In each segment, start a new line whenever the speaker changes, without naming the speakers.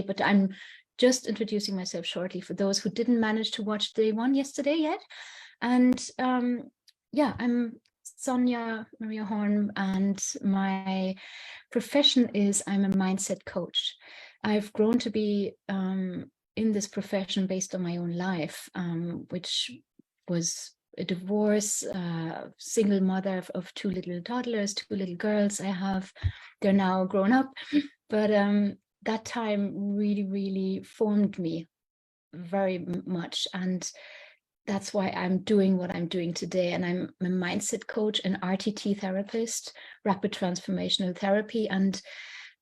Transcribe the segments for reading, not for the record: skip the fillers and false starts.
but I'm just introducing myself shortly for those who didn't manage to watch day one yesterday yet. And yeah, I'm Sonja Maria Horn, and my profession is I'm a mindset coach. I've grown to be in this profession based on my own life, which was a divorce, single mother of two little toddlers, two little girls I have. They're now grown up, but that time really formed me very much, and that's why I'm doing what I'm doing today. And I'm a mindset coach, an RTT therapist, rapid transformational therapy, and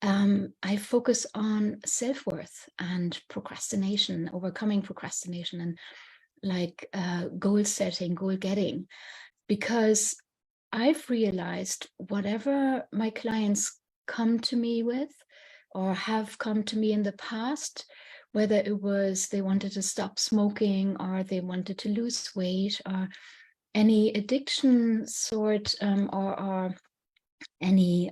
I focus on self-worth and procrastination, overcoming procrastination, and like goal setting, goal getting, because I've realized whatever my clients come to me with or have come to me in the past, whether it was they wanted to stop smoking or they wanted to lose weight or any addiction sort or any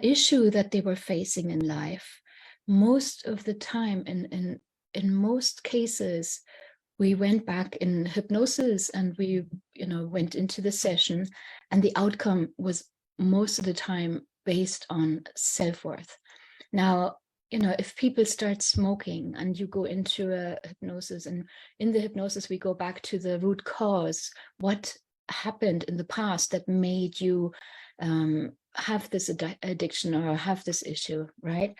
issue that they were facing in life, most of the time, in most cases, we went back in hypnosis and we went into the session, and the outcome was most of the time based on self-worth. Now, if people start smoking and you go into a hypnosis, and in the hypnosis we go back to the root cause, what happened in the past that made you have this addiction or have this issue, right?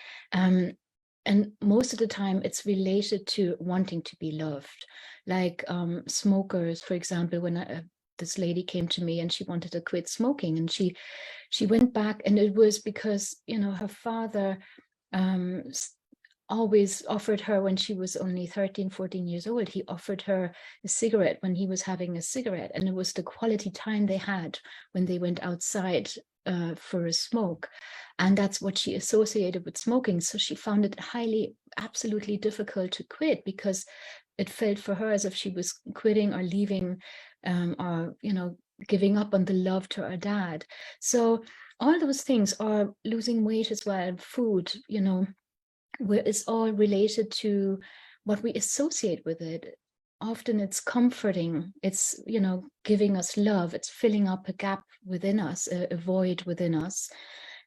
And most of the time it's related to wanting to be loved. Like smokers, for example, when this lady came to me and she wanted to quit smoking, and she went back, and it was because her father always offered her, when she was only 13, 14 years old, he offered her a cigarette when he was having a cigarette, and it was the quality time they had when they went outside for a smoke, and that's what she associated with smoking. So she found it absolutely difficult to quit, because it felt for her as if she was quitting or leaving or giving up on the love to her dad. So all those things, are losing weight as well, food, where it's all related to what we associate with it. Often it's comforting, it's giving us love, it's filling up a gap within us, a void within us.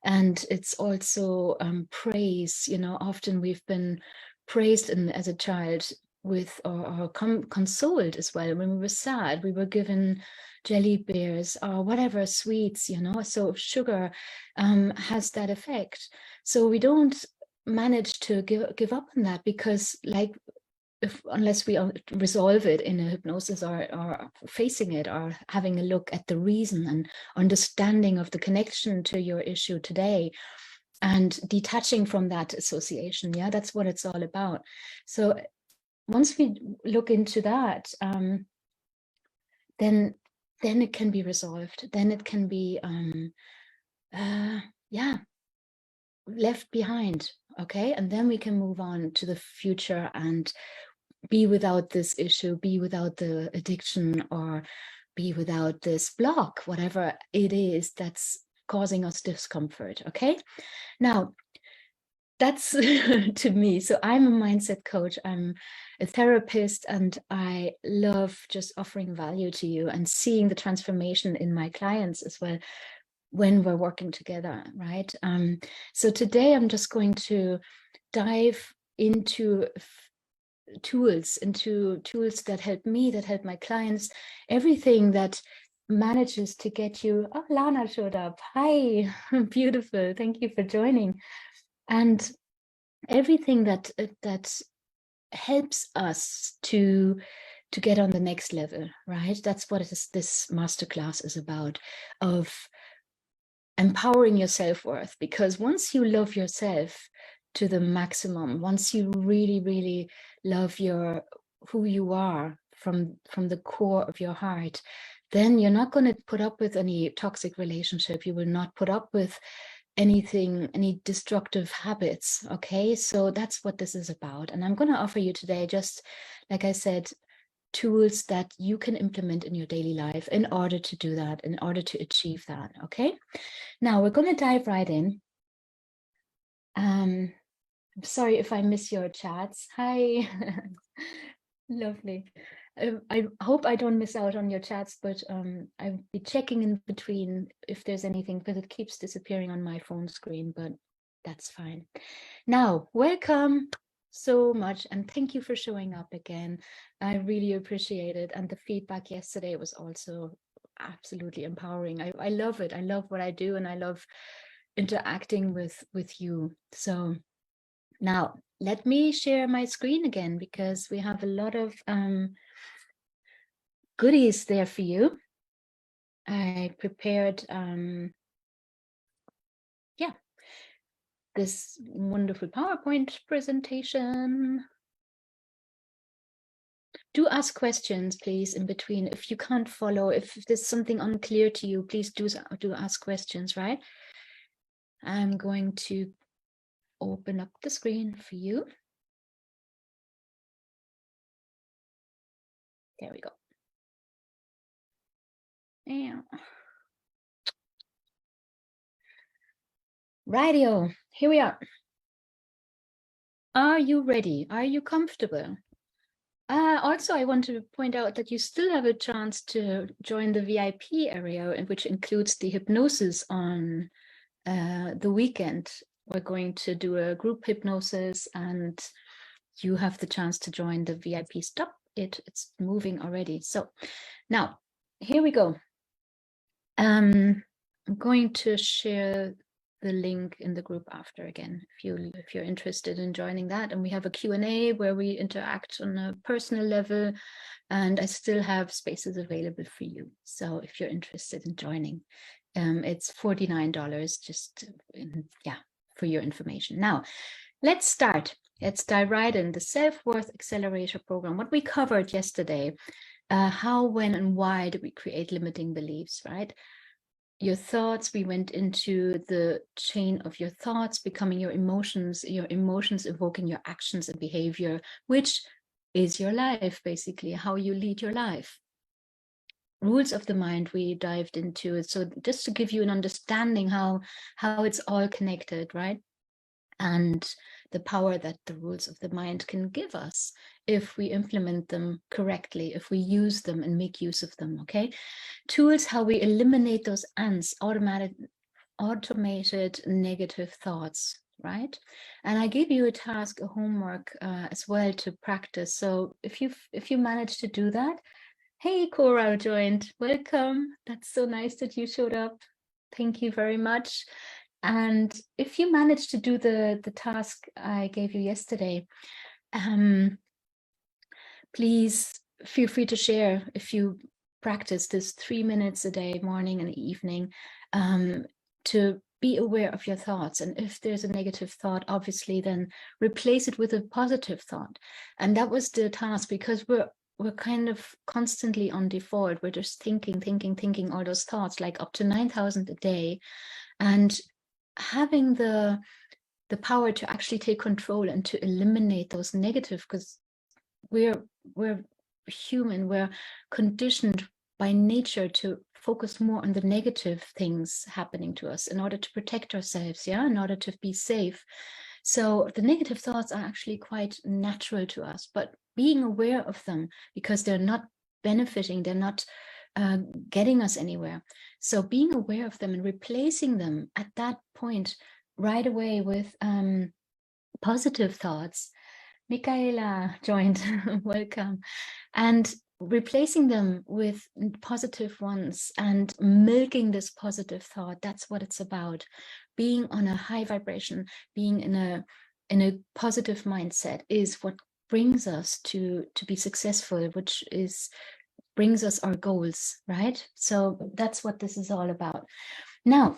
And it's also praise. Often we've been praised as a child with, or consoled as well. When we were sad, we were given jelly bears or whatever, sweets, so sugar has that effect. So we don't manage to give up on that, because unless we resolve it in a hypnosis, or facing it, or having a look at the reason and understanding of the connection to your issue today, and detaching from that association. Yeah, that's what it's all about. So once we look into that, then it can be resolved. Then it can be left behind. Okay, and then we can move on to the future and be without this issue, be without the addiction, or be without this block, whatever it is that's causing us discomfort. Okay, now that's to me. So I'm a mindset coach, I'm a therapist, and I love just offering value to you and seeing the transformation in my clients as well when we're working together, right? So today I'm just going to dive into tools that help me, that help my clients, everything that manages to get you. Oh, Lana showed up. Hi, beautiful. Thank you for joining. And everything that helps us to get on the next level, right? That's what this masterclass is about, of empowering your self-worth. Because once you love yourself to the maximum, once you really love who you are from the core of your heart, then you're not going to put up with any toxic relationship. You will not put up with any destructive habits. Okay, so that's what this is about. And I'm going to offer you today, just like I said, tools that you can implement in your daily life in order to do that, in order to achieve that. Okay, now we're going to dive right in. I'm sorry if I miss your chats. Hi. Lovely. I hope I don't miss out on your chats, but I'll be checking in between if there's anything, because it keeps disappearing on my phone screen, but that's fine. Now, welcome so much, and thank you for showing up again. I really appreciate it. And the feedback yesterday was also absolutely empowering. I love it. I love what I do, and I love interacting with you. So now let me share my screen again, because we have a lot of goodies there for you. I prepared this wonderful PowerPoint presentation. Do ask questions, please, in between. If you can't follow, if there's something unclear to you, please do ask questions, right? I'm going to open up the screen for you. There we go. Yeah. Rightio, here we are. Are you ready? Are you comfortable? Also, I want to point out that you still have a chance to join the VIP area, which includes the hypnosis on the weekend. We're going to do a group hypnosis, and you have the chance to join the VIP. Stop it, it's moving already. So now, here we go. I'm going to share the link in the group after again, if you're interested in joining that. And we have a Q&A where we interact on a personal level, and I still have spaces available for you. So if you're interested in joining, it's $49 just for your information. Now, let's start. Let's dive right in. The Self-Worth Accelerator program. What we covered yesterday, how, when, and why do we create limiting beliefs, right? Your thoughts, we went into the chain of your thoughts becoming your emotions evoking your actions and behavior, which is your life, basically, how you lead your life. Rules of the mind, we dived into it. So just to give you an understanding how it's all connected, right? And the power that the rules of the mind can give us if we implement them correctly, if we use them and make use of them, okay? Tools, how we eliminate those automated negative thoughts, right? And I gave you a task, a homework as well to practice. So if you manage to do that, hey, Coral joined, welcome. That's so nice that you showed up. Thank you very much. And if you manage to do the task I gave you yesterday, please feel free to share if you practice this 3 minutes a day, morning and evening, to be aware of your thoughts. And if there's a negative thought, obviously, then replace it with a positive thought. And that was the task, because we're kind of constantly on default. We're just thinking all those thoughts, like up to 9,000 a day. And having the power to actually take control and to eliminate those negative, because we're human, we're conditioned by nature to focus more on the negative things happening to us in order to protect ourselves, in order to be safe. So the negative thoughts are actually quite natural to us, but being aware of them, because they're not benefiting, they're not getting us anywhere. So being aware of them and replacing them at that point right away with positive thoughts. Michaela joined, welcome. And replacing them with positive ones and milking this positive thought, that's what it's about. Being on a high vibration, being in a positive mindset is what brings us to be successful, which brings us our goals, right? So that's what this is all about. Now,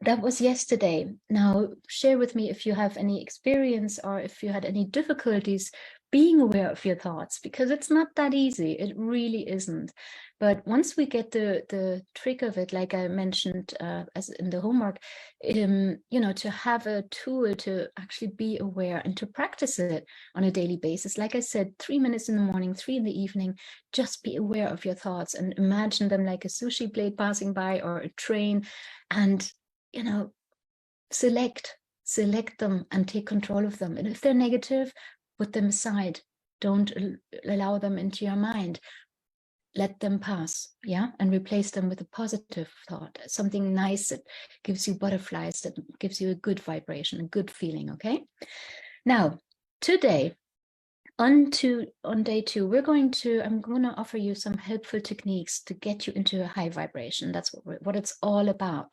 that was yesterday. Now, share with me if you have any experience or if you had any difficulties being aware of your thoughts, because it's not that easy. It really isn't. But once we get the trick of it, like I mentioned as in the homework, to have a tool to actually be aware and to practice it on a daily basis. Like I said, 3 minutes in the morning, 3 in the evening, just be aware of your thoughts and imagine them like a sushi plate passing by or a train, and select select them and take control of them. And if they're negative, put them aside. Don't allow them into your mind. Let them pass, yeah, and replace them with a positive thought, something nice that gives you butterflies, that gives you a good vibration, a good feeling. Okay, now today on day 2, I'm going to offer you some helpful techniques to get you into a high vibration. That's what it's all about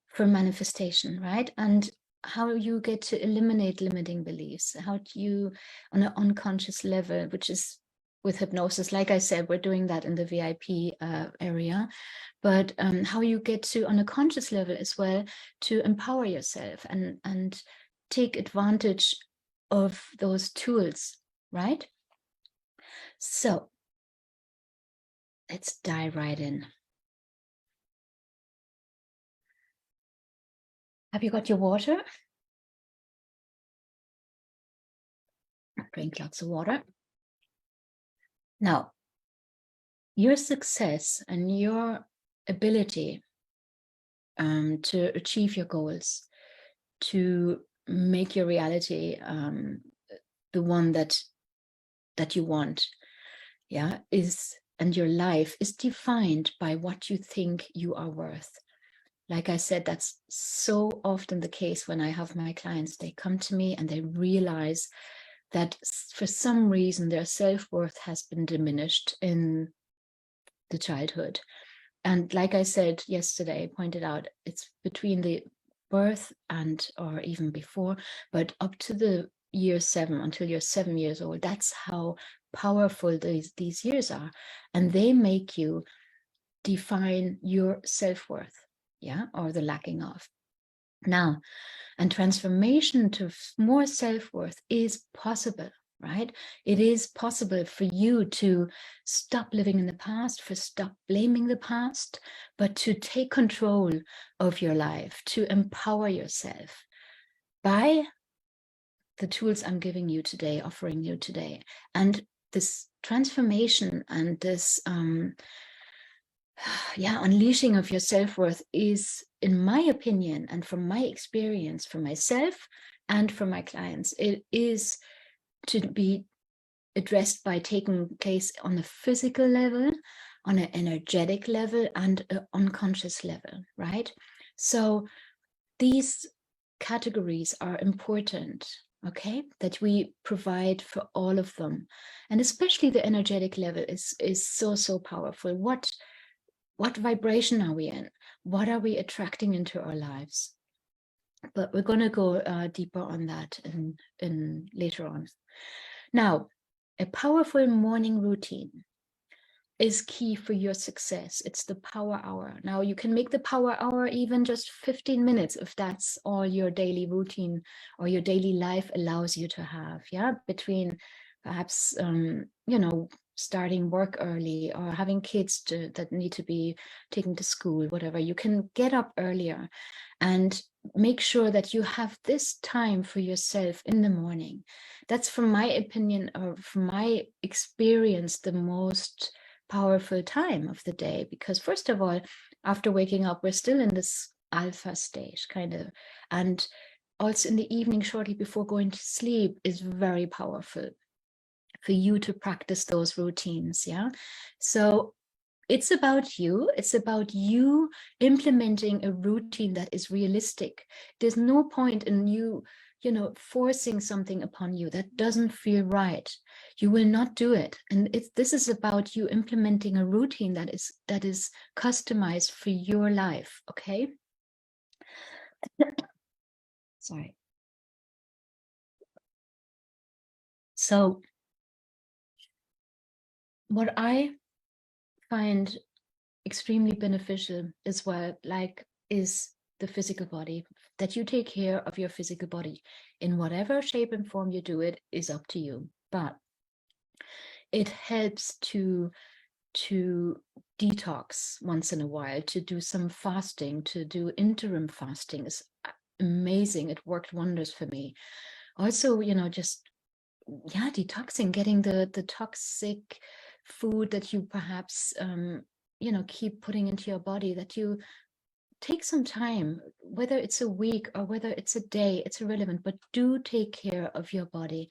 for manifestation, right? And how you get to eliminate limiting beliefs, how you on an unconscious level, which is with hypnosis. Like I said, we're doing that in the VIP area, but how you get to, on a conscious level as well, to empower yourself and take advantage of those tools, right? So let's dive right in. Have you got your water? Drink lots of water. Now, your success and your ability to achieve your goals, to make your reality the one that you want, yeah, and your life is defined by what you think you are worth. Like I said, that's so often the case when I have my clients. They come to me and they realize that for some reason their self-worth has been diminished in the childhood. And like I said yesterday, pointed out, it's between the birth and, or even before, but up to the year 7, until you're 7 years old. That's how powerful these years are. And they make you define your self-worth, yeah, or the lacking of. Now, and transformation to more self-worth is possible, right? It is possible for you to stop living in the past, for stop blaming the past, but to take control of your life, to empower yourself by the tools I'm giving you today, offering you today. And this transformation and this unleashing of your self-worth is, in my opinion, and from my experience, for myself and for my clients, it is to be addressed by taking place on a physical level, on an energetic level, and an unconscious level, right? So these categories are important, okay, that we provide for all of them. And especially the energetic level is so powerful. What vibration are we in? What are we attracting into our lives? But we're going to go deeper on that in later on. Now, a powerful morning routine is key for your success. It's the power hour. Now, you can make the power hour even just 15 minutes if that's all your daily routine or your daily life allows you to have, yeah, between perhaps, starting work early or having kids that need to be taken to school, whatever. You can get up earlier and make sure that you have this time for yourself in the morning. That's, from my opinion, or from my experience, the most powerful time of the day, because first of all, after waking up, we're still in this alpha stage kind of, and also in the evening shortly before going to sleep is very powerful for you to practice those routines. Yeah, so it's about you implementing a routine that is realistic. There's no point in you forcing something upon you that doesn't feel right. You will not do it. And this is about you implementing a routine that is customized for your life. Okay. Sorry. So what I find extremely beneficial as well, is the physical body, that you take care of your physical body in whatever shape and form you do it is up to you. But it helps to detox once in a while, to do some fasting, to do interim fasting is amazing. It worked wonders for me. Also, just detoxing, getting the toxic food that you perhaps keep putting into your body, that you take some time, whether it's a week or whether it's a day, it's irrelevant, but do take care of your body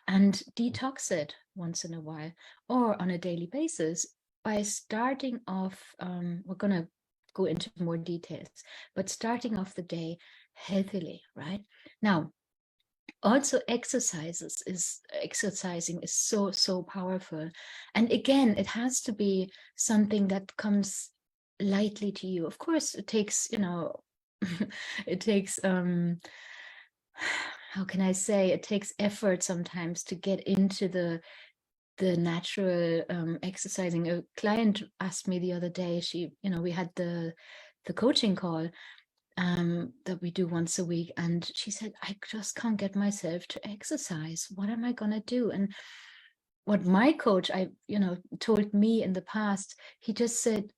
and detox it once in a while or on a daily basis by starting off. We're going to go into more details, but starting off the day healthily, right? Now, also exercising is so powerful. And again, it has to be something that comes lightly to you. Of course, it takes, it takes how can I say, it takes effort sometimes to get into the natural exercising. A client asked me the other day, we had the coaching call that we do once a week, and she said, I just can't get myself to exercise. What am I gonna do? And what my coach told me in the past, he just said,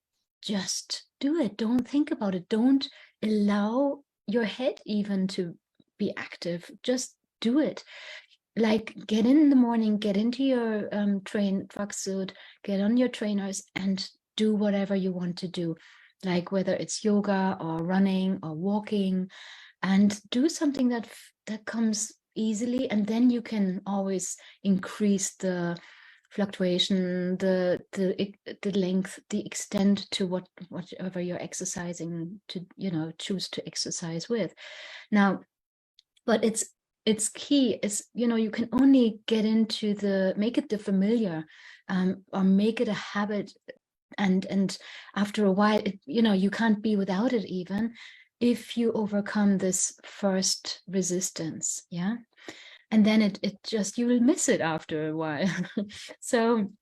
just do it. Don't think about it. Don't allow your head even to be active. Just do it. Like, get in the morning, get into your tracksuit, get on your trainers and do whatever you want to do, like whether it's yoga or running or walking, and do something that comes easily, and then you can always increase the fluctuation, the length, the extent to whatever you're exercising to, choose to exercise with. Now, but it's key is, you can only get into make it the familiar, or make it a habit, and after a while, you can't be without it, even if you overcome this first resistance. Yeah. And then it just, you will miss it after a while. So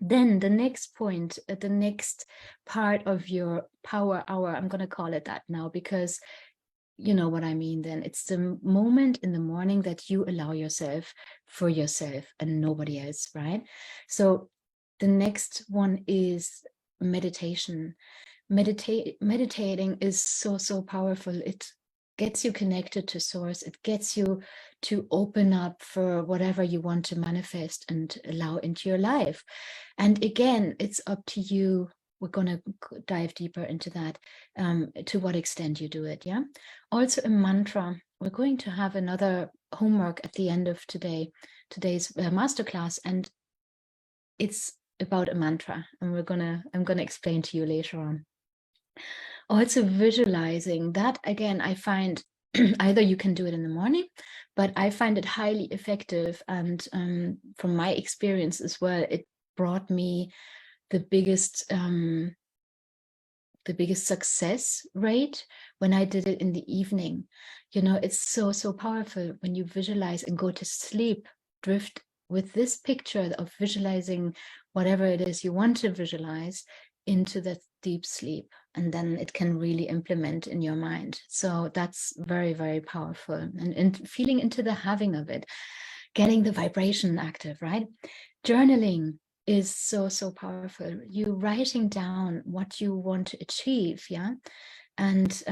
then the next point, the next part of your power hour, I'm going to call it that now, because you know what I mean, then it's the moment in the morning that you allow yourself for yourself and nobody else, right? So the next one is meditation. Meditating is so powerful. It gets you connected to source. It gets you to open up for whatever you want to manifest and allow into your life. And again, it's up to you. We're going to dive deeper into that, to what extent you do it. Yeah. Also a mantra. We're going to have another homework at the end of today's masterclass, and it's about a mantra, and I'm gonna explain to you later on. Also visualizing, that again, I find either you can do it in the morning, but I find it highly effective, and from my experience as well, it brought me the biggest success rate when I did it in the evening. It's so powerful when you visualize and go to sleep, drift with this picture of visualizing whatever it is you want to visualize into that deep sleep, and then it can really implement in your mind. So that's very powerful, and feeling into the having of it, getting the vibration active, right? Journaling is so powerful. You writing down what you want to achieve, yeah, and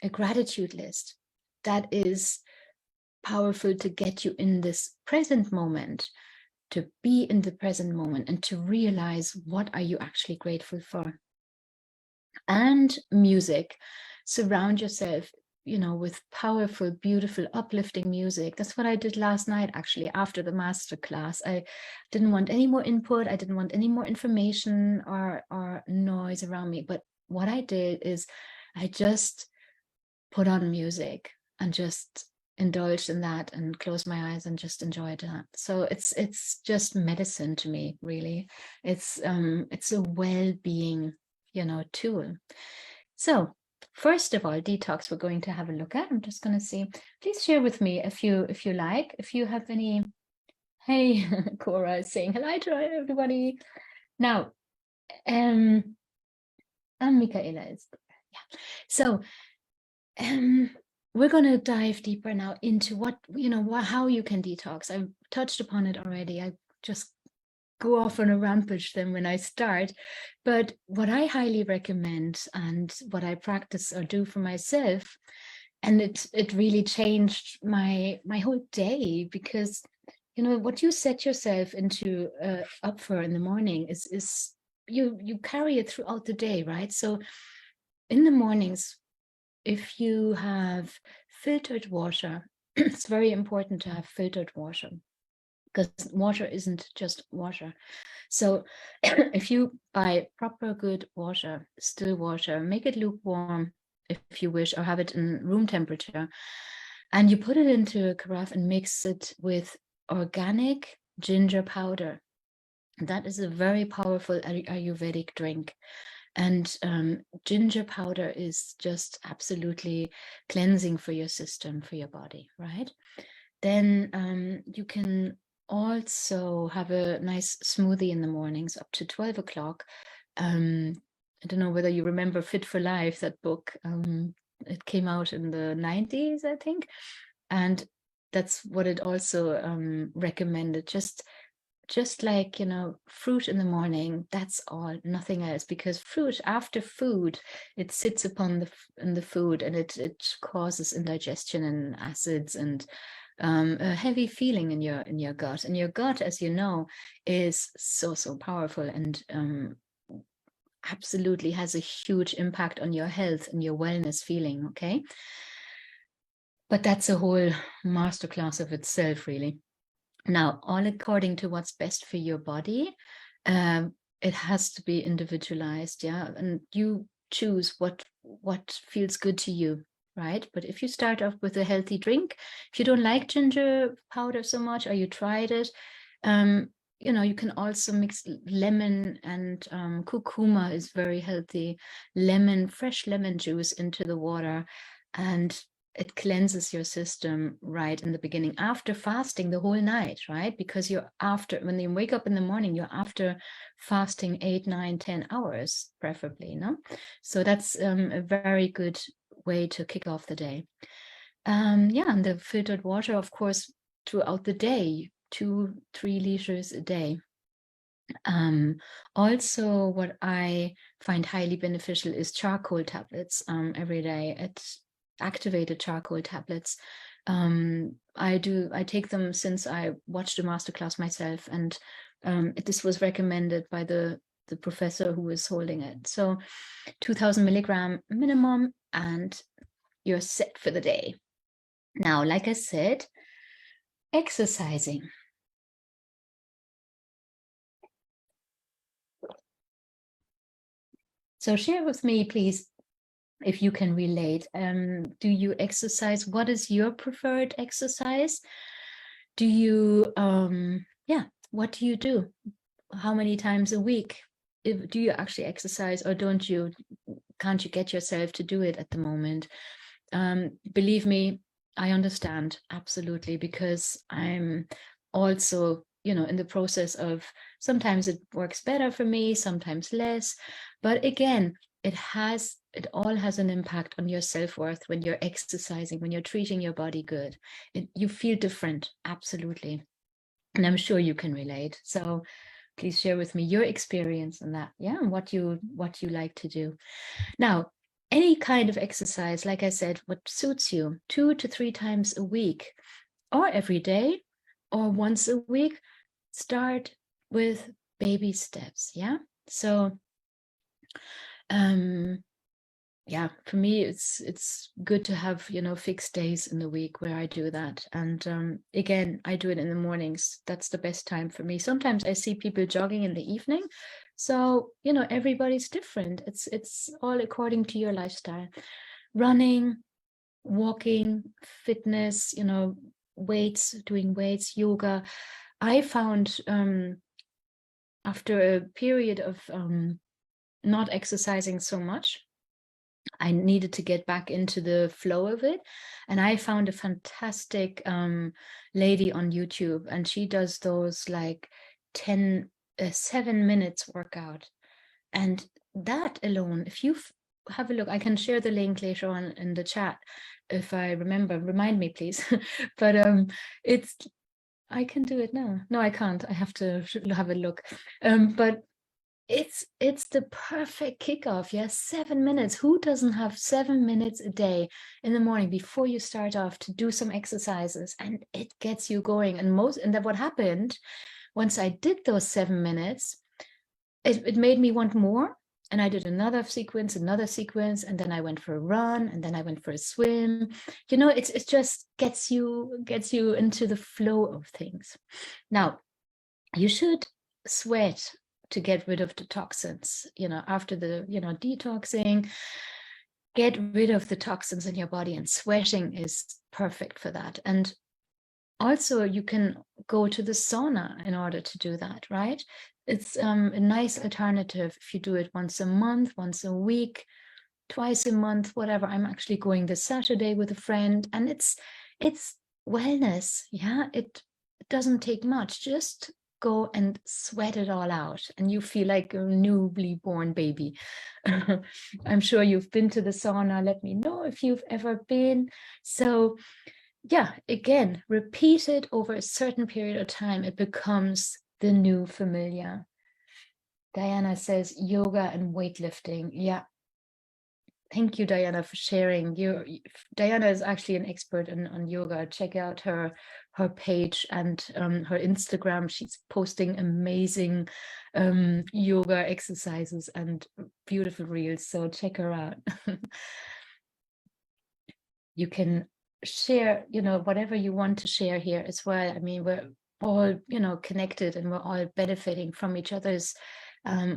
a gratitude list, that is powerful to get you in this present moment, to be in the present moment and to realize what are you actually grateful for. And music, surround yourself with powerful, beautiful, uplifting music. That's what I did last night, actually, after the masterclass. I didn't want any more input. I didn't want any more information or noise around me. But what I did is I just put on music and just indulged in that and closed my eyes and just enjoyed that. So it's just medicine to me, really. It's a well-being, tool. So first of all, detox, we're going to have a look at. I'm just going to see, please share with me if you like, if you have any. Hey, Cora is saying hello to everybody. Now, and Michaela is, yeah. So we're going to dive deeper now into how you can detox. I've touched upon it already. I just go off on a rampage then when I start. But what I highly recommend, and what I practice or do for myself, and it really changed my whole day, because what you set yourself into up for in the morning is you carry it throughout the day, right? So in the mornings, if you have filtered water, it's very important to have filtered water, because water isn't just water. So if you buy proper good water, still water, make it lukewarm if you wish, or have it in room temperature, and you put it into a carafe and mix it with organic ginger powder. That is a very powerful Ayurvedic drink. And ginger powder is just absolutely cleansing for your system, for your body, right? Then you can also have a nice smoothie in the mornings up to 12 o'clock. I don't know whether you remember Fit for Life, that book. It came out in the 90s, I think. And that's what it also recommended. Just like, fruit in the morning, that's all, nothing else, because fruit, after food, it sits upon the food, and it causes indigestion and acids and a heavy feeling in your gut. And your gut, as you know, is so powerful, and absolutely has a huge impact on your health and your wellness feeling. Okay, but that's a whole masterclass of itself, really. Now, all according to what's best for your body. It has to be individualized, yeah, and you choose what feels good to you, right? But if you start off with a healthy drink, if you don't like ginger powder so much, or you tried it, you can also mix lemon and curcuma is very healthy. Fresh lemon juice into the water, and it cleanses your system right in the beginning, after fasting the whole night, right? Because when you wake up in the morning, you're after fasting 8, 9, 10 hours, preferably, no? So that's a very good way to kick off the day. And the filtered water, of course, throughout the day, 2-3 liters a day. Also, what I find highly beneficial is charcoal tablets every day. It's activated charcoal tablets. I take them since I watched a masterclass myself, and this was recommended by the professor who was holding it. So 2000 milligram minimum, and you're set for the day. Now, like I said, exercising. So share with me, please, if you can relate. Do you exercise? What is your preferred exercise? Do you, what do you do? How many times a week? Do you actually exercise, or can't you get yourself to do it at the moment? Believe me, I understand, absolutely, because I'm also, in the process of, sometimes it works better for me, sometimes less. But again, it all has an impact on your self-worth when you're exercising, when you're treating your body good. You feel different, absolutely. And I'm sure you can relate. So please share with me your experience on that, and what you like to do. Now, any kind of exercise, like I said, what suits you, 2 to 3 times a week, or every day, or once a week. Start with baby steps. So for me, it's good to have, fixed days in the week where I do that. And again, I do it in the mornings. That's the best time for me. Sometimes I see people jogging in the evening. So, everybody's different. It's all according to your lifestyle. Running, walking, fitness, weights, doing weights, yoga. I found after a period of not exercising so much, I needed to get back into the flow of it. And I found a fantastic lady on YouTube, and she does those like 7 minutes workout. And that alone, if you have a look, I can share the link later on in the chat if I remember. Remind me, please. But I can do it now. No, I can't. I have to have a look. But it's the perfect kickoff. 7 minutes. Who doesn't have 7 minutes a day in the morning before you start off to do some exercises? And it gets you going. And that what happened once I did those 7 minutes, it made me want more. And I did another sequence, and then I went for a run, and then I went for a swim. You know, it just gets you into the flow of things. Now, you should sweat to get rid of the toxins, you know, after the, you know, detoxing, get rid of the toxins in your body, and sweating is perfect for that. And also you can go to the sauna in order to do that, right? It's a nice alternative if you do it once a month, once a week, twice a month, whatever. I'm actually going this Saturday with a friend, and it's wellness. Yeah, it doesn't take much. Just go and sweat it all out, and you feel like a newly born baby. I'm sure you've been to the sauna. Let me know if you've ever been. So yeah, again, repeat it over a certain period of time. It becomes the new familiar. Diana says yoga and weightlifting. Yeah. Thank you, Diana, for sharing. Diana is actually an expert on yoga. Check out her page and her Instagram. She's posting amazing yoga exercises and beautiful reels. So check her out. You can share, you know, whatever you want to share here as well. I mean, we're all, you know, connected, and we're all benefiting from each other's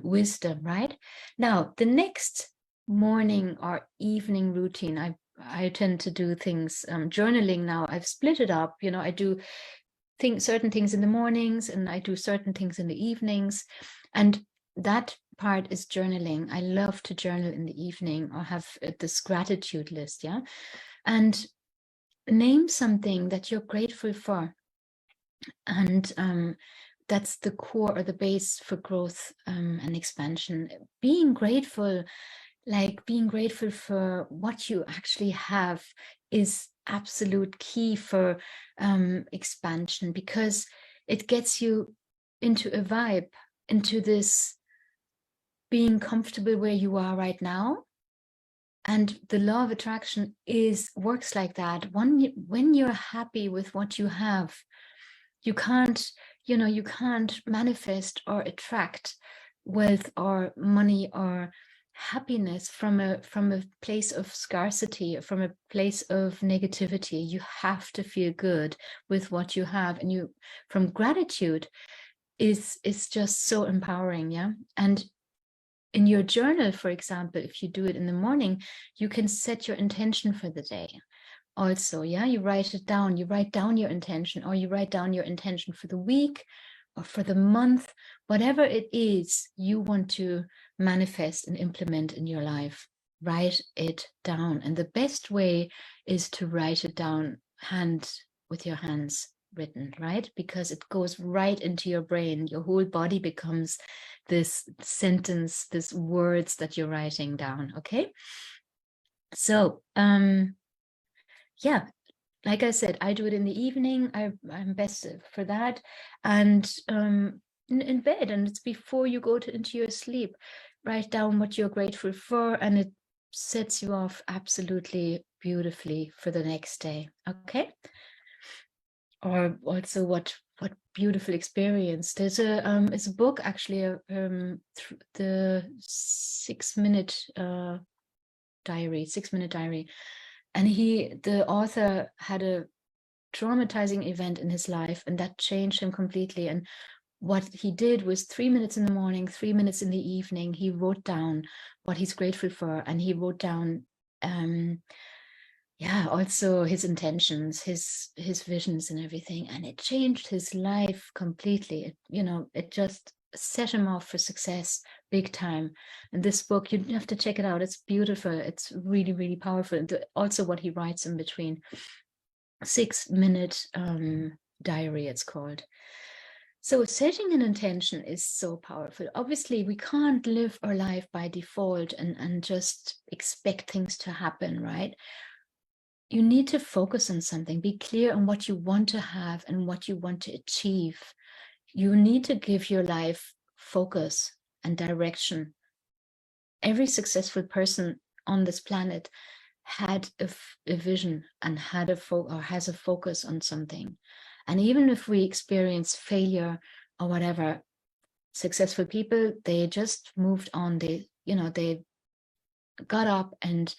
wisdom, right? Now, the next morning or evening routine, I tend to do things, journaling now. I've split it up, you know, I do certain things in the mornings, and I do certain things in the evenings. And that part is journaling. I love to journal in the evening, or have this gratitude list, yeah? And name something that you're grateful for. And that's the core or the base for growth and expansion. Being grateful, like being grateful for what you actually have, is absolute key for expansion, because it gets you into a vibe, into this being comfortable where you are right now. And the law of attraction works like that. When you're happy with what you have, you can't manifest or attract wealth or money or happiness from a place of scarcity, from a place of negativity. You have to feel good with what you have, and from gratitude is just so empowering, yeah. And in your journal, for example, if you do it in the morning, you can set your intention for the day also, yeah. You write it down, you write down your intention, or you write down your intention for the week or for the month, whatever it is you want to manifest and implement in your life. Write it down. And the best way is to write it down with your hands written, right? Because it goes right into your brain. Your whole body becomes this sentence, this words that you're writing down. Okay. So yeah, like I said, I do it in the evening. I'm best for that, and in bed, and it's before you go into your sleep. Write down what you're grateful for, and it sets you off absolutely beautifully for the next day. Okay. Or also what beautiful experience. There's it's a book actually, the 6-minute diary, 6-minute diary. And the author had a traumatizing event in his life, and that changed him completely. And what he did was 3 minutes in the morning, 3 minutes in the evening, he wrote down what he's grateful for. And he wrote down also his intentions, his visions and everything. And it changed his life completely. It just set him off for success big time. And this book, you have to check it out. It's beautiful. It's really, really powerful. And also what he writes in between. 6-minute diary, it's called. So setting an intention is so powerful. Obviously, we can't live our life by default and just expect things to happen, right? You need to focus on something. Be clear on what you want to have and what you want to achieve. You need to give your life focus and direction. Every successful person on this planet had a vision and has a focus on something. And even if we experience failure or whatever, successful people, they just moved on. They they got up and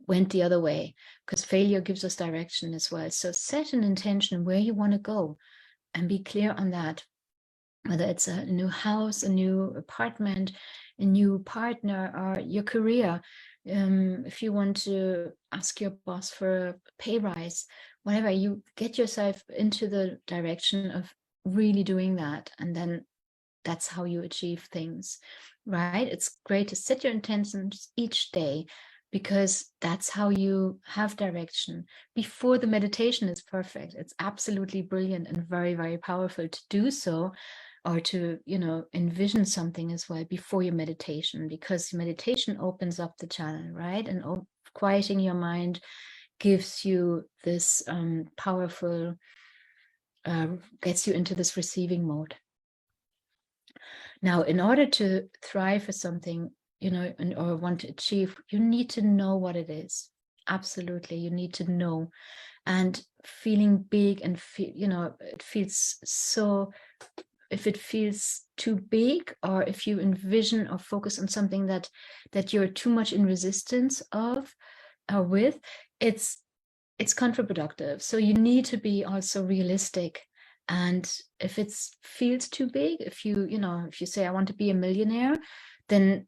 went the other way, because failure gives us direction as well. So set an intention where you want to go and be clear on that, whether it's a new house, a new apartment, a new partner, or your career. If you want to ask your boss for a pay rise, whatever, you get yourself into the direction of really doing that. And then that's how you achieve things, right? It's great to set your intentions each day, because that's how you have direction. Before the meditation is perfect. It's absolutely brilliant and very, very powerful to do so, or to, envision something as well before your meditation, because meditation opens up the channel, right? And quieting your mind gives you this powerful, gets you into this receiving mode. Now, in order to thrive for something, or want to achieve, you need to know what it is. Absolutely, you need to know. And feeling big and it feels so, if it feels too big, or if you envision or focus on something that you're too much in resistance of or with, it's counterproductive. So you need to be also realistic. And if it feels too big, if you say, I want to be a millionaire, then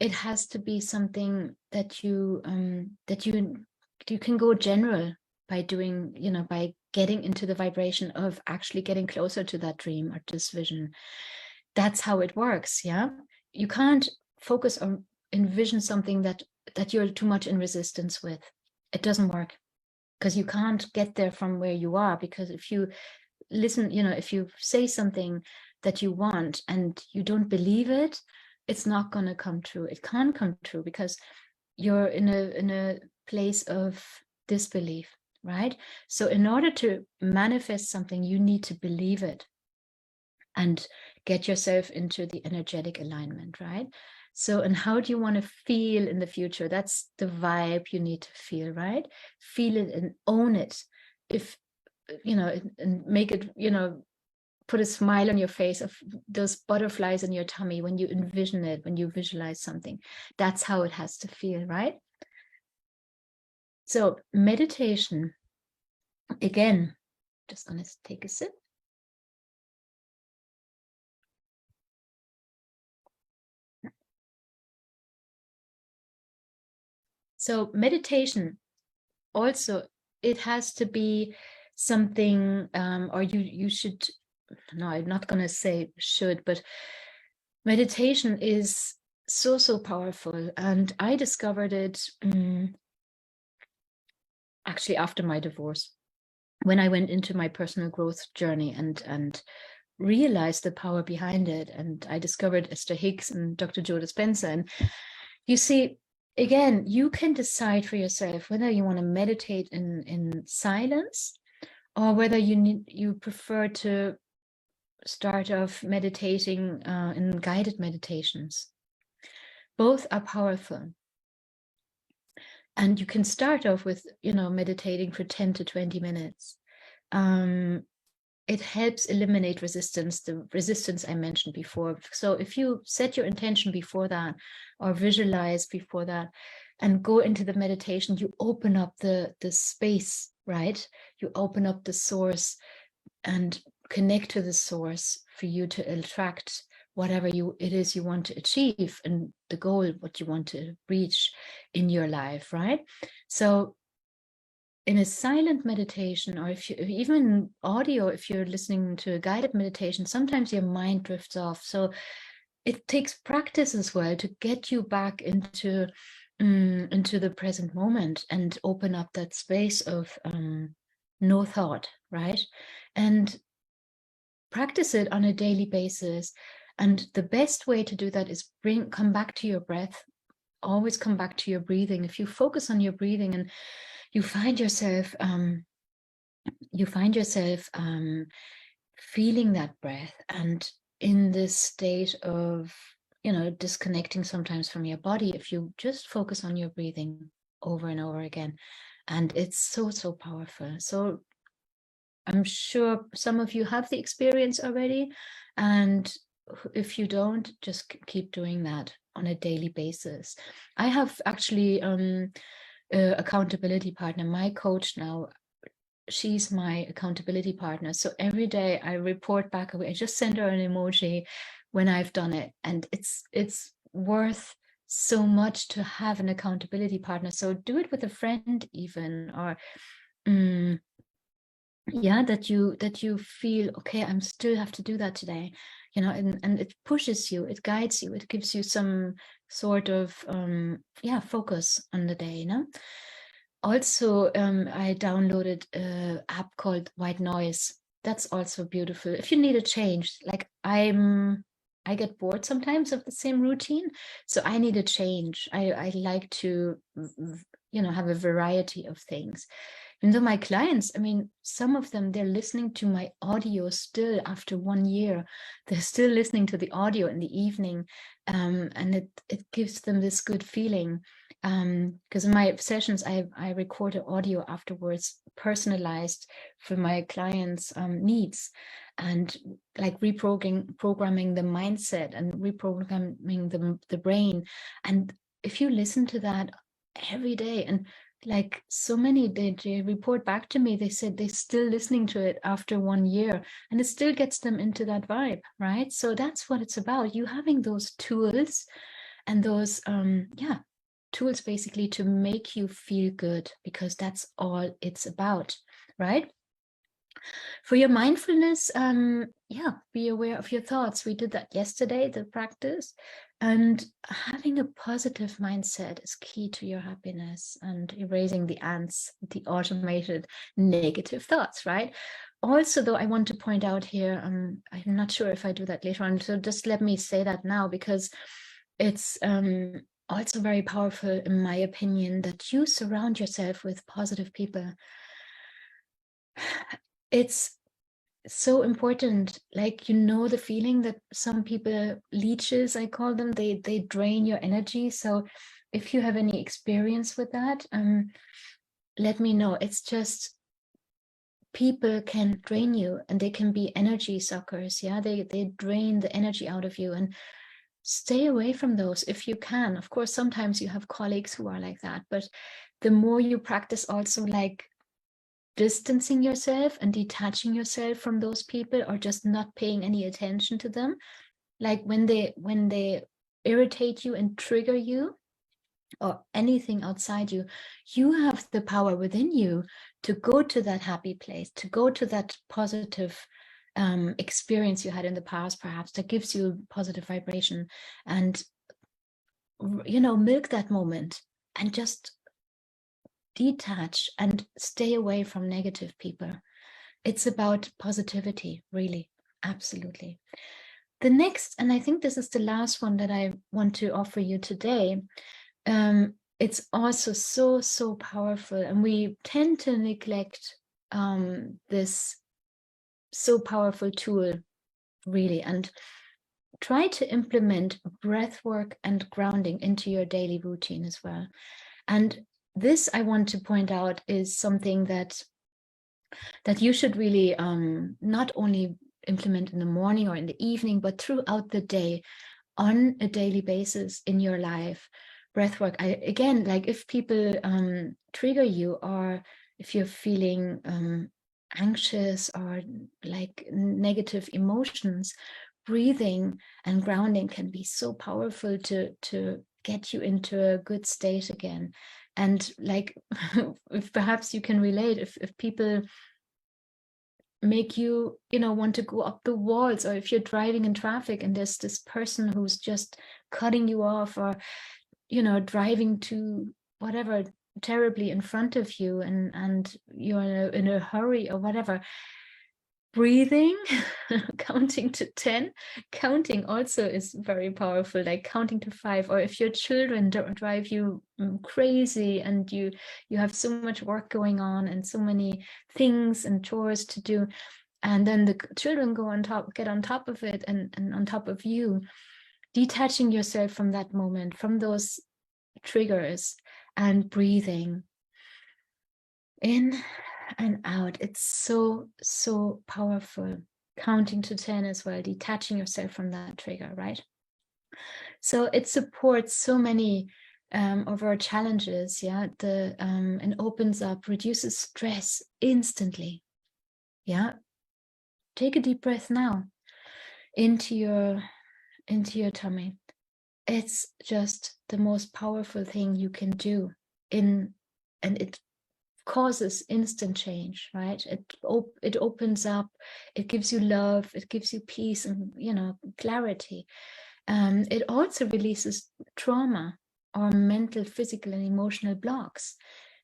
it has to be something that you can go general by doing, by getting into the vibration of actually getting closer to that dream or this vision. That's how it works. Yeah. You can't focus on envision something that you're too much in resistance with. It doesn't work, because you can't get there from where you are. Because if you listen, if you say something that you want and you don't believe it, it's not going to come true. It can't come true because you're in a place of disbelief, right? So in order to manifest something, you need to believe it and get yourself into the energetic alignment, right? So, and how do you want to feel in the future? That's the vibe you need to feel, right? Feel it and own it. If, and make it, put a smile on your face of those butterflies in your tummy when you envision it, when you visualize something. That's how it has to feel, right? So meditation, again, just going to take a sip. So meditation also, it has to be something, or you should, no, I'm not going to say should, but meditation is so powerful. And I discovered it actually after my divorce, when I went into my personal growth journey and realized the power behind it. And I discovered Esther Hicks and Dr. Joe Dispenza. And you see, again, you can decide for yourself whether you want to meditate in silence, or whether you prefer to start off meditating in guided meditations. Both are powerful. And you can start off with, meditating for 10 to 20 minutes. It helps eliminate resistance, the resistance I mentioned before. So if you set your intention before that, or visualize before that, and go into the meditation, you open up the space, right? You open up the source and connect to the source for you to attract whatever it is you want to achieve, and the goal, what you want to reach in your life, right? So in a silent meditation, or if you even audio, if you're listening to a guided meditation, sometimes your mind drifts off. So it takes practice as well to get you back into the present moment and open up that space of no thought, right? And practice it on a daily basis. And the best way to do that is come back to your breath. Always come back to your breathing. If you focus on your breathing and you find yourself feeling that breath, and in this state of disconnecting sometimes from your body, if you just focus on your breathing over and over again, and it's so powerful. So I'm sure some of you have the experience already, and if you don't, just keep doing that on a daily basis. I have actually accountability partner, my coach now. She's my accountability partner. So every day I report back away. I just send her an emoji when I've done it. And it's worth so much to have an accountability partner. So do it with a friend even, or yeah, that you feel, okay, I'm still have to do that today, you know, and it pushes you, it guides you, it gives you some sort of yeah, focus on the day, you know. Also, I downloaded an app called White Noise. That's also beautiful. If you need a change, like I get bored sometimes of the same routine, so I need a change. I like to, you know, have a variety of things. And though my clients, I mean, some of them, they're listening to my audio still after 1 year. They're still listening to the audio in the evening, and it gives them this good feeling. Because in my sessions, I record an audio afterwards, personalized for my clients' needs, and like programming the mindset and reprogramming the brain. And if you listen to that every day, and like so many, they report back to me, they said they're still listening to it after 1 year, and it still gets them into that vibe, right? So that's what it's about, you having those tools and those yeah, tools basically to make you feel good, because that's all it's about, right? For your mindfulness, yeah, be aware of your thoughts. We did that yesterday, the practice. And having a positive mindset is key to your happiness, and erasing the ants, the automated negative thoughts, right? Also, though, I want to point out here, I'm not sure if I do that later on, so just let me say that now, because it's also very powerful, in my opinion, that you surround yourself with positive people. It's so important. Like, you know, the feeling that some people, leeches, I call them, they drain your energy. So if you have any experience with that, let me know. It's just, people can drain you, and they can be energy suckers. Yeah, they drain the energy out of you, and stay away from those if you can. Of course, sometimes you have colleagues who are like that, but the more you practice also, like, distancing yourself and detaching yourself from those people, or just not paying any attention to them, like when they irritate you and trigger you, or anything outside you, you have the power within you to go to that happy place, to go to that positive experience you had in the past, perhaps, that gives you positive vibration, and, you know, milk that moment, and just detach and stay away from negative people. It's about positivity, really. Absolutely. The next, and I think this is the last one that I want to offer you today, it's also so powerful, and we tend to neglect this so powerful tool, really. And try to implement breath work and grounding into your daily routine as well. And this, I want to point out, is something that you should really not only implement in the morning or in the evening, but throughout the day, on a daily basis in your life. Breathwork, again, like, if people trigger you, or if you're feeling anxious, or like negative emotions, breathing and grounding can be so powerful to get you into a good state again. And like, if perhaps you can relate, if people make you, you know, want to go up the walls, or if you're driving in traffic and there's this person who's just cutting you off, or, you know, driving to whatever terribly in front of you, and you're in a hurry or whatever, breathing, counting to 10, counting also is very powerful, like counting to 5. Or if your children drive you crazy, and you have so much work going on, and so many things and chores to do, and then the children get on top of it, and on top of you, detaching yourself from that moment, from those triggers, and breathing in and out. It's so powerful. counting to 10 as well, detaching yourself from that trigger, right? So it supports so many of our challenges, yeah, and opens up, reduces stress instantly, yeah. Take a deep breath now into your tummy. It's just the most powerful thing you can do and it causes instant change, right? It opens up, it gives you love, it gives you peace and, you know, clarity. It also releases trauma or mental, physical, and emotional blocks.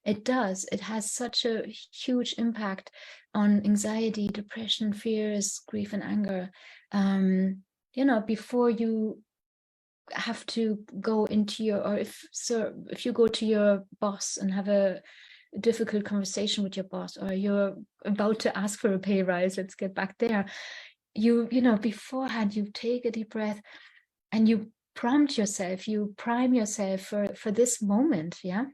It does. It has such a huge impact on anxiety, depression, fears, grief, and anger. You know, before you have to go into your, or if you go to your boss and have a difficult conversation with your boss, or you're about to ask for a pay rise, let's get back there. You know, beforehand, you take a deep breath and you prompt yourself, you prime yourself for this moment, yeah?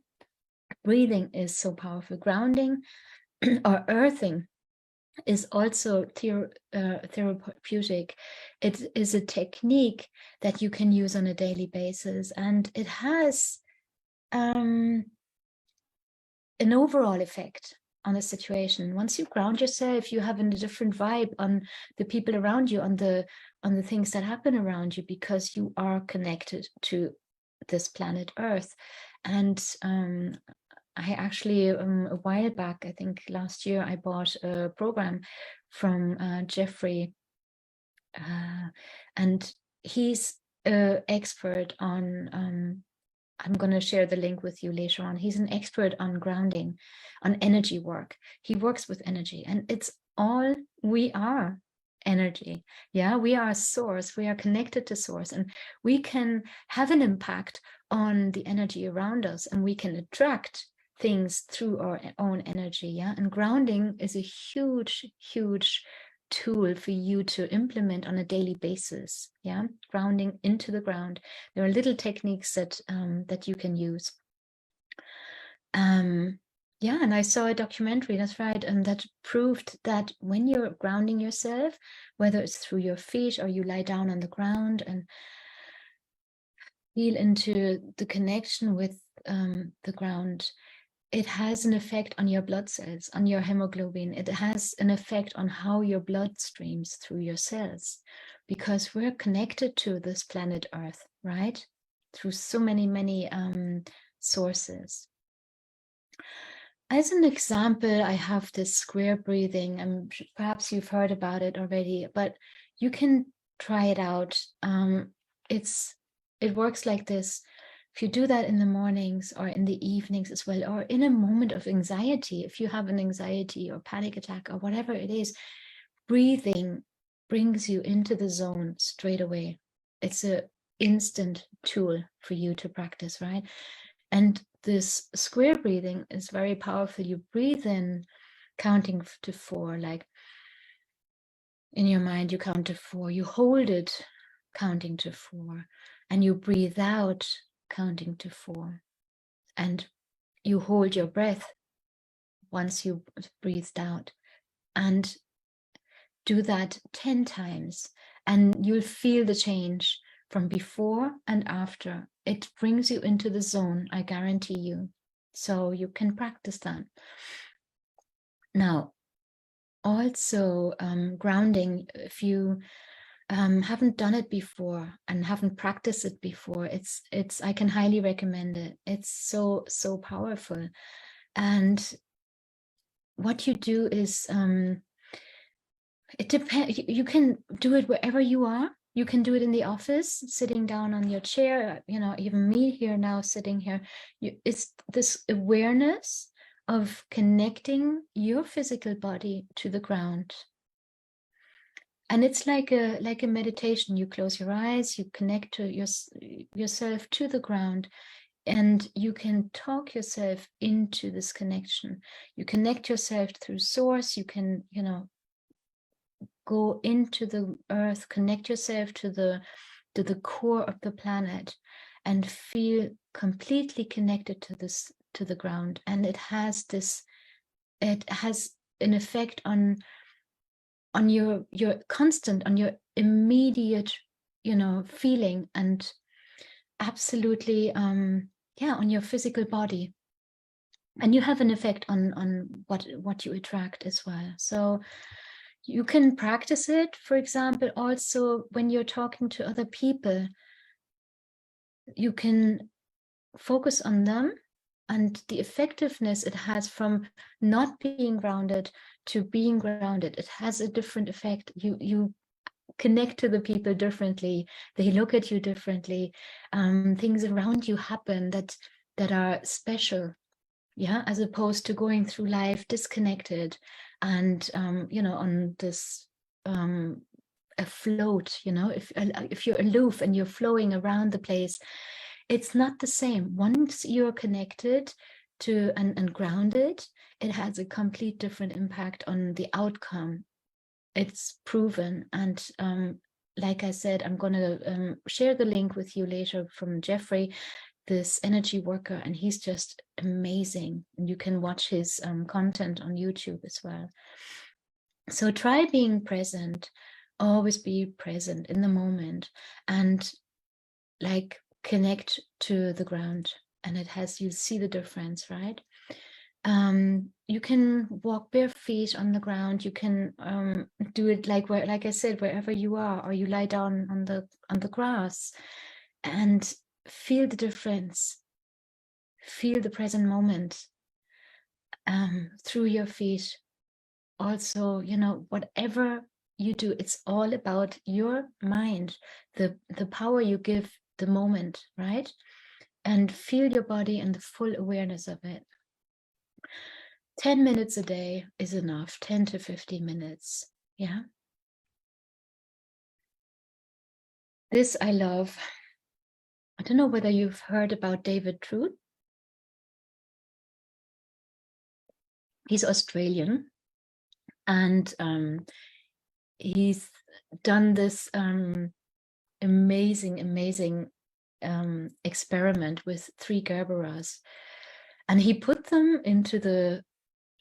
Breathing is so powerful. Grounding or earthing is also therapeutic. It is a technique that you can use on a daily basis, and it has an overall effect on the situation. Once you ground yourself, you have a different vibe on the people around you, on the things that happen around you, because you are connected to this planet Earth. And I actually, a while back, I think last year, I bought a program from Jeffrey, and he's an expert on, I'm going to share the link with you later on. He's an expert on grounding, on energy work. He works with energy, and it's all, we are energy. Yeah, we are source. We are connected to source, and we can have an impact on the energy around us, and we can attract things through our own energy. Yeah, and grounding is a huge, huge tool for you to implement on a daily basis. Yeah, grounding into the ground. There are little techniques that that you can use. Yeah, and I saw a documentary, that's right, and that proved that when you're grounding yourself, whether it's through your feet or you lie down on the ground and feel into the connection with the ground, it has an effect on your blood cells, on your hemoglobin. It has an effect on how your blood streams through your cells, because we're connected to this planet Earth, right? Through so many sources. As an example, I have this square breathing, and perhaps you've heard about it already, but you can try it out. It works like this. If you do that in the mornings or in the evenings as well, or in a moment of anxiety, if you have an anxiety or panic attack or whatever it is, breathing brings you into the zone straight away. It's an instant tool for you to practice, right? And this square breathing is very powerful. You breathe in, counting to 4, like in your mind, you count to 4, you hold it, counting to 4, and you breathe out, counting to 4, and you hold your breath once you breathed out, and do that 10 times, and you'll feel the change from before and after. It brings you into the zone, I guarantee you. So you can practice that. Now, also grounding, if you haven't done it before and haven't practiced it before, I can highly recommend it. It's so powerful. And what you do is, it depends. You can do it wherever you are. You can do it in the office, sitting down on your chair, you know, even me here now sitting here. It's this awareness of connecting your physical body to the ground. And it's like a meditation. You close your eyes, you connect to yourself to the ground, and you can talk yourself into this connection. You connect yourself through source. You can, you know, go into the earth, connect yourself to the core of the planet, and feel completely connected to the ground. And it has an effect on on your constant, on your immediate, feeling, and absolutely, yeah, on your physical body. And you have an effect on what you attract as well. So you can practice it, for example, also when you're talking to other people. You can focus on them and the effectiveness it has from not being grounded to being grounded. It has a different effect. You connect to the people differently. They look at you differently. Things around you happen that are special, yeah, as opposed to going through life disconnected and on this afloat. If you're aloof and you're flowing around the place, it's not the same. Once you're connected to and grounded, it has a complete different impact on the outcome. It's proven. And like I said, I'm going to share the link with you later from Jeffrey, this energy worker, and he's just amazing. And you can watch his content on YouTube as well. So try being present. Always be present in the moment, and like connect to the ground, and it has, you see the difference, right? You can walk bare feet on the ground. You can do it like I said, wherever you are, or you lie down on the grass and feel the difference. Feel the present moment through your feet. Also, whatever you do, it's all about your mind, the power you give the moment, right? And feel your body and the full awareness of it. 10 minutes a day is enough, 10 to 15 minutes. Yeah. This I love. I don't know whether you've heard about David Trude. He's Australian, and he's done this amazing experiment with 3 Gerberas, and he put them into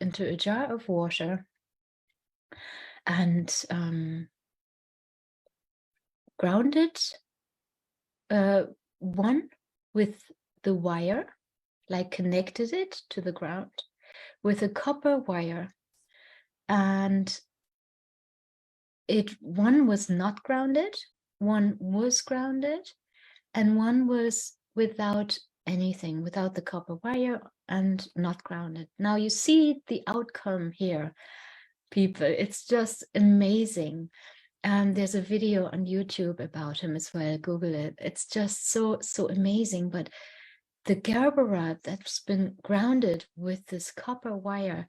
a jar of water and grounded one with the wire, like connected it to the ground with a copper wire, and one was not grounded, one was grounded, and one was without anything, without the copper wire and not grounded. Now you see the outcome here, people. It's just amazing. There's a video on YouTube about him as well. Google it. It's just so amazing. But the Gerbera that's been grounded with this copper wire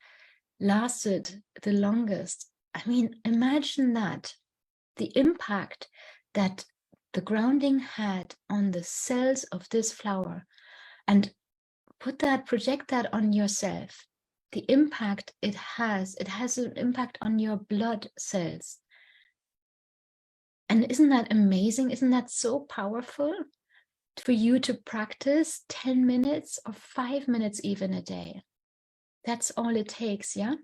lasted the longest. I mean, imagine that, the impact that the grounding had on the cells of this flower, and project that on yourself. The impact it has an impact on your blood cells. And isn't that amazing? Isn't that so powerful for you to practice 10 minutes or 5 minutes even a day? That's all it takes, yeah?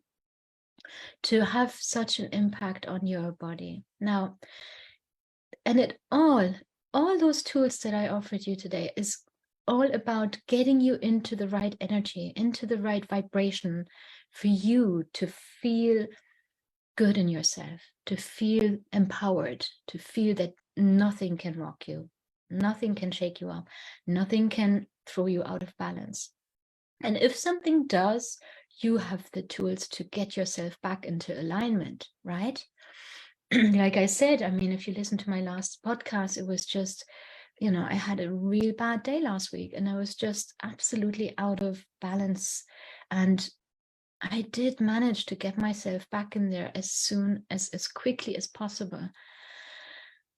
To have such an impact on your body. Now, and all those tools that I offered you today is all about getting you into the right energy, into the right vibration for you to feel good in yourself, to feel empowered, to feel that nothing can rock you, nothing can shake you up, nothing can throw you out of balance. And if something does, you have the tools to get yourself back into alignment, right? Like I said, I mean, if you listen to my last podcast, it was just, I had a real bad day last week and I was just absolutely out of balance. And I did manage to get myself back in there as quickly as possible.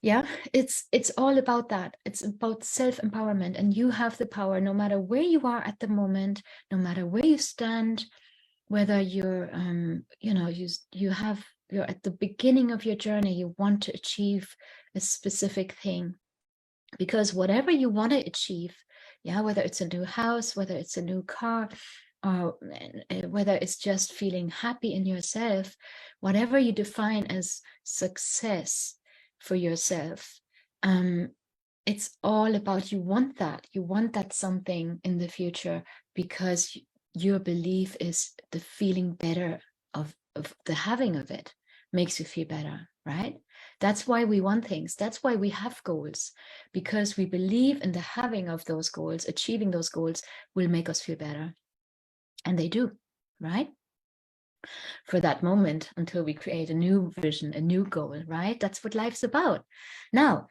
Yeah, it's all about that. It's about self-empowerment, and you have the power no matter where you are at the moment, no matter where you stand, whether you're you're at the beginning of your journey, you want to achieve a specific thing. Because whatever you want to achieve, yeah, whether it's a new house, whether it's a new car, or whether it's just feeling happy in yourself, whatever you define as success for yourself, it's all about, you want that something in the future, because your belief is the feeling better of the having of it makes you feel better, right? That's why we want things. That's why we have goals, because we believe in the having of those goals. Achieving those goals will make us feel better. And they do, right? For that moment, until we create a new vision, a new goal, right? That's what life's about. Now,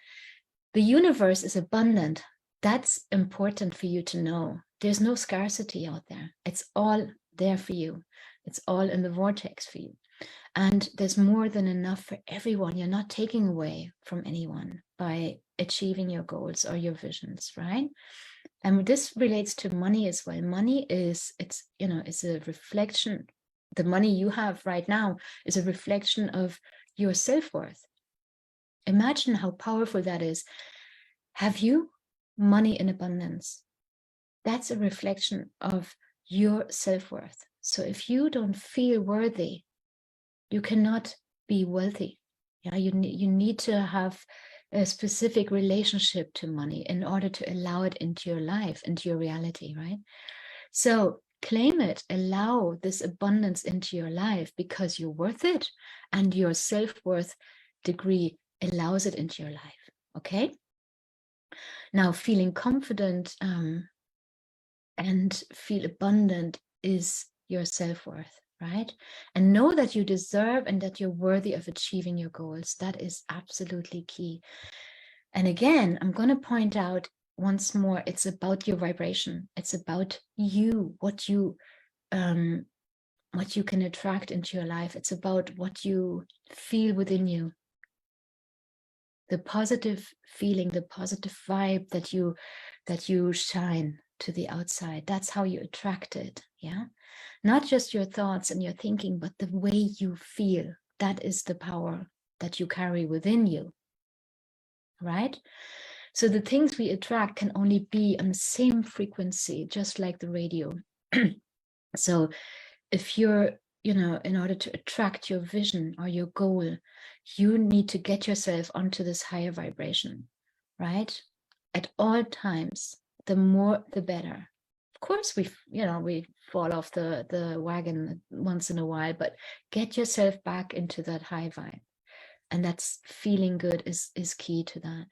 the universe is abundant. That's important for you to know. There's no scarcity out there. It's all there for you. It's all in the vortex for you. And there's more than enough for everyone. You're not taking away from anyone by achieving your goals or your visions, right? And this relates to money as well. Money is, it's a reflection. The money you have right now is a reflection of your self-worth. Imagine how powerful that is. Have you money in abundance? That's a reflection of your self-worth. So if you don't feel worthy, you cannot be wealthy. Yeah, you need to have a specific relationship to money in order to allow it into your life, into your reality, right? So claim it, allow this abundance into your life, because you're worth it, and your self-worth degree allows it into your life, okay? Now, feeling confident and feel abundant is your self-worth, right? And know that you deserve and that you're worthy of achieving your goals. That is absolutely key. And again, I'm going to point out once more, it's about your vibration. It's about you, what you can attract into your life. It's about what you feel within you. The positive feeling, the positive vibe that you shine to the outside. That's how you attract it. Yeah. Not just your thoughts and your thinking, but the way you feel. That is the power that you carry within you. Right? So the things we attract can only be on the same frequency, just like the radio. So if you're, in order to attract your vision or your goal, you need to get yourself onto this higher vibration, right? At all times, the more, the better. Of course, we fall off the wagon once in a while, but get yourself back into that high vibe. And that's feeling good is key to that,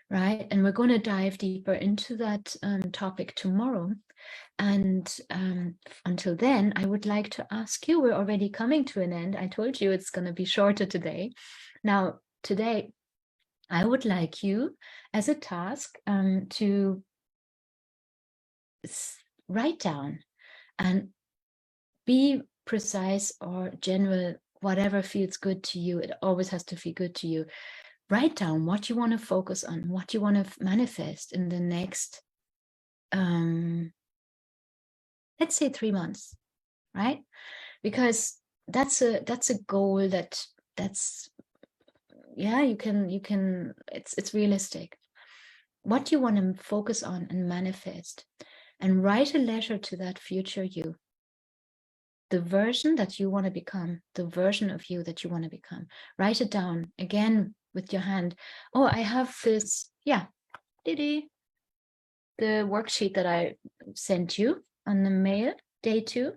right? And we're going to dive deeper into that topic tomorrow. And until then, I would like to ask you, we're already coming to an end. I told you it's going to be shorter today. Now, today, I would like you as a task to write down and be precise or general, whatever feels good to you. It always has to feel good to you. Write down what you want to focus on, what you want to manifest in the next, let's say 3 months, right? Because that's a goal that's yeah, you can it's realistic. What you want to focus on and manifest, and write a letter to that future you, the version that you want to become, the version of you that you want to become. Write it down again with your hand. Oh, I have this, yeah, the worksheet that I sent you on the mail, day 2.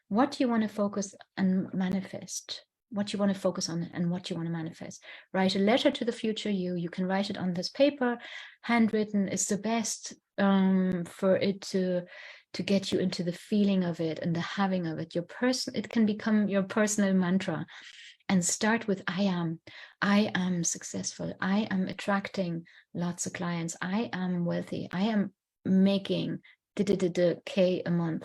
What you want to focus and manifest, what you want to focus on and what you want to manifest. Write a letter to the future you. You can write it on this paper. Handwritten is the best for it to get you into the feeling of it and the having of it. It can become your personal mantra. And start with I am successful. I am attracting lots of clients. I am wealthy. I am making K a month.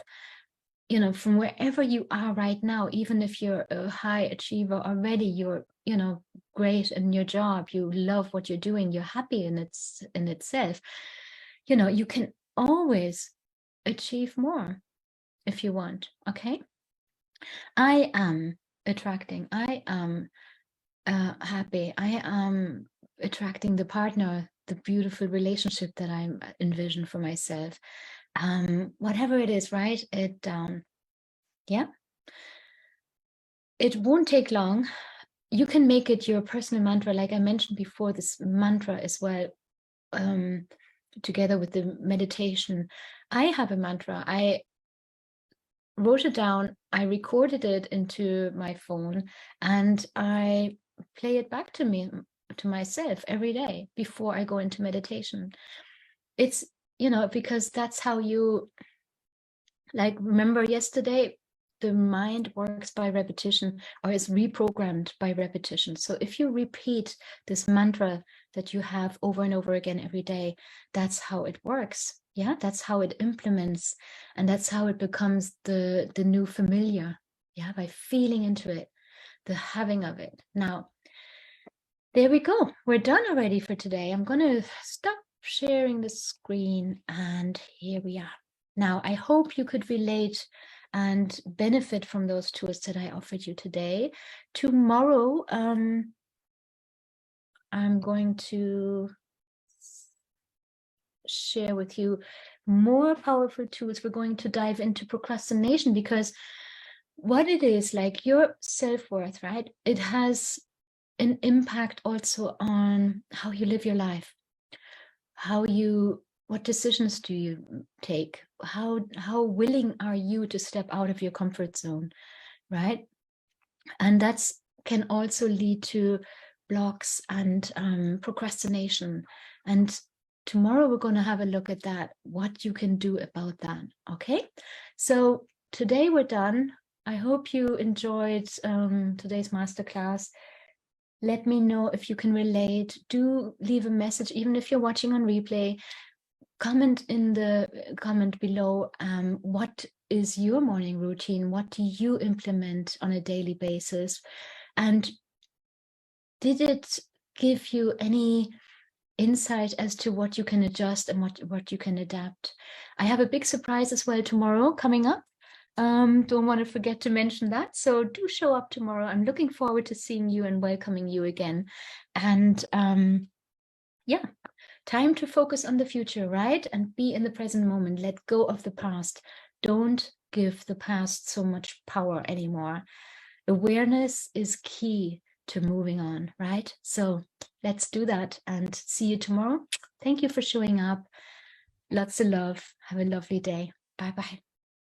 From wherever you are right now, even if you're a high achiever already, you're, great in your job, you love what you're doing, you're happy in itself, you can always achieve more if you want. Okay. I am attracting, I am happy, I am attracting the partner, the beautiful relationship that I envision for myself. whatever it is, right? Yeah, it won't take long. You can make it your personal mantra, like I mentioned before, this mantra as well, together with the meditation. I have a mantra. I wrote it down, I recorded it into my phone, and I play it back to myself every day before I go into meditation. It's, because that's how you, like, remember yesterday, the mind works by repetition, or is reprogrammed by repetition. So if you repeat this mantra that you have over and over again every day, that's how it works. Yeah, that's how it implements, and that's how it becomes the new familiar. Yeah, by feeling into it, the having of it. Now, there we go. We're done already for today. I'm going to stop sharing the screen, and here we are. Now, I hope you could relate and benefit from those tools that I offered you today. Tomorrow, I'm going to share with you more powerful tools. We're going to dive into procrastination, because what it is, like your self-worth, right? It has an impact also on how you live your life, what decisions do you take, how willing are you to step out of your comfort zone, right? And that's can also lead to blocks and procrastination. And tomorrow we're going to have a look at that, what you can do about that. Okay, so today we're done. I hope you enjoyed today's masterclass. Let me know if you can relate. Do leave a message, even if you're watching on replay. Comment in the comment below. What is your morning routine? What do you implement on a daily basis? And did it give you any insight as to what you can adjust and what you can adapt? I have a big surprise as well tomorrow coming up. Don't want to forget to mention that. So do show up tomorrow. I'm looking forward to seeing you and welcoming you again. And yeah, time to focus on the future, right? And be in the present moment. Let go of the past. Don't give the past so much power anymore. Awareness is key to moving on, right? So let's do that, and see you tomorrow. Thank you for showing up. Lots of love. Have a lovely day. Bye-bye.